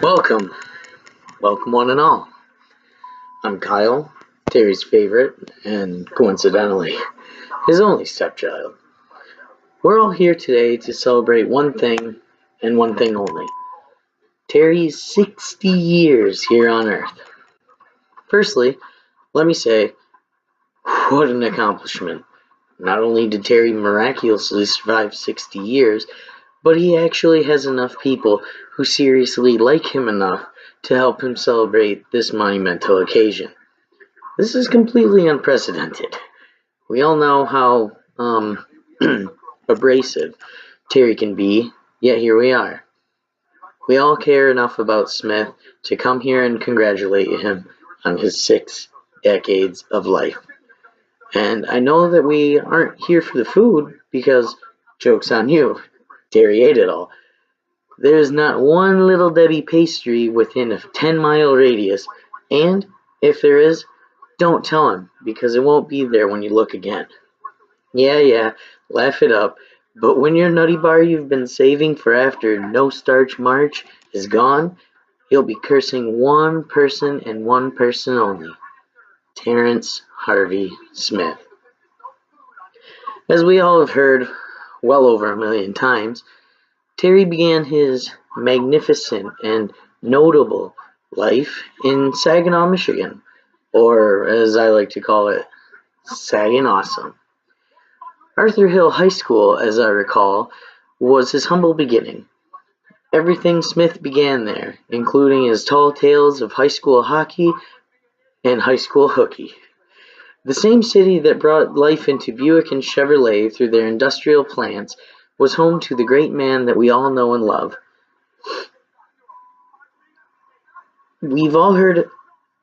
Welcome, welcome one and all. I'm Kyle, Terry's favorite, and coincidentally, his only stepchild. We're all here today to celebrate one thing and one thing only: Terry's 60 years here on Earth. Firstly, let me say, what an accomplishment. Not only did Terry miraculously survive 60 years, but he actually has enough people who seriously like him enough to help him celebrate this monumental occasion. This is completely unprecedented. We all know how abrasive Terry can be, yet here we are. We all care enough about Smith to come here and congratulate him on his 6 decades of life. And I know that we aren't here for the food because, joke's on you, Terry ate it all. There's not one Little Debbie pastry within a 10-mile radius, and if there is, don't tell him, because it won't be there when you look again. Yeah, laugh it up, but when your nutty bar you've been saving for after No Starch March is gone, you'll be cursing one person and one person only: Terrence Harvey Smith. As we all have heard well over 1,000,000 times, Terry began his magnificent and notable life in Saginaw, Michigan, or as I like to call it, Sagging Awesome. Arthur Hill High School, as I recall, was his humble beginning. Everything Smith began there, including his tall tales of high school hockey and high school hooky. The same city that brought life into Buick and Chevrolet through their industrial plants was home to the great man that we all know and love. We've all heard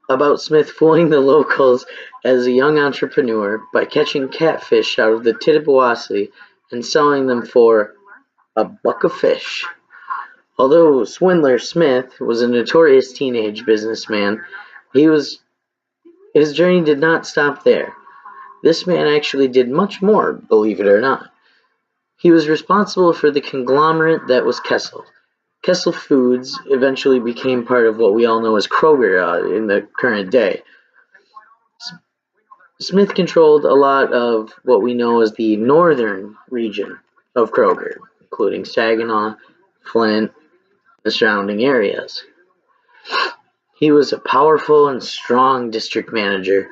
about Smith fooling the locals as a young entrepreneur by catching catfish out of the Tittabawassee and selling them for a buck of fish. Although Swindler Smith was a notorious teenage businessman, his journey did not stop there. This man actually did much more, believe it or not. He was responsible for the conglomerate that was Kessel. Kessel Foods eventually became part of what we all know as Kroger in the current day. Smith controlled a lot of what we know as the northern region of Kroger, including Saginaw, Flint, the surrounding areas. He was a powerful and strong district manager.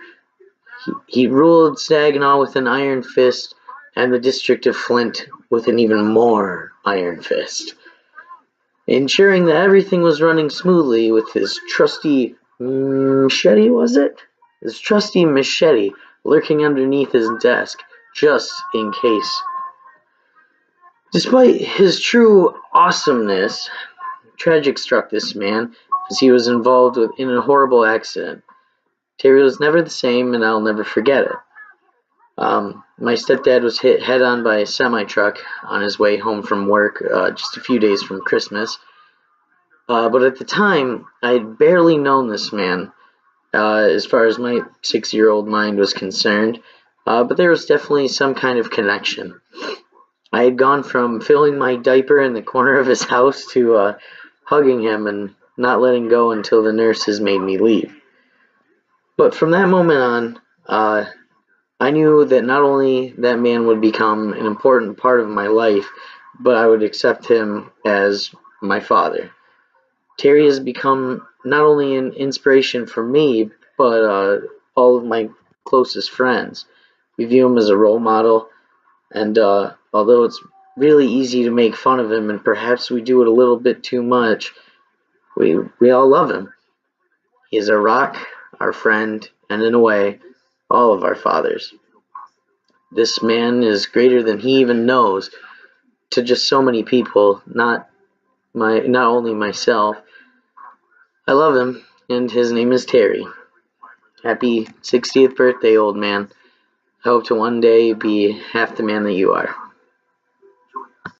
He ruled Saginaw with an iron fist, and the district of Flint with an even more iron fist, ensuring that everything was running smoothly with his trusty machete, His trusty machete lurking underneath his desk, just in case. Despite his true awesomeness, tragic struck this man as he was involved in a horrible accident. Terry was never the same, and I'll never forget it. My stepdad was hit head-on by a semi-truck on his way home from work just a few days from Christmas. But at the time, I had barely known this man as far as my 6-year-old mind was concerned, but there was definitely some kind of connection. I had gone from filling my diaper in the corner of his house to hugging him and not letting go until the nurses made me leave. But from that moment on, I knew that not only that man would become an important part of my life, but I would accept him as my father. Terry has become not only an inspiration for me, but all of my closest friends. We view him as a role model, and although it's really easy to make fun of him, and perhaps we do it a little bit too much, we all love him. He is our rock, our friend, and in a way, all of our fathers. This man is greater than he even knows to just so many people, not only myself. I love him, and his name is Terry. Happy 60th birthday, old man. I hope to one day be half the man that you are.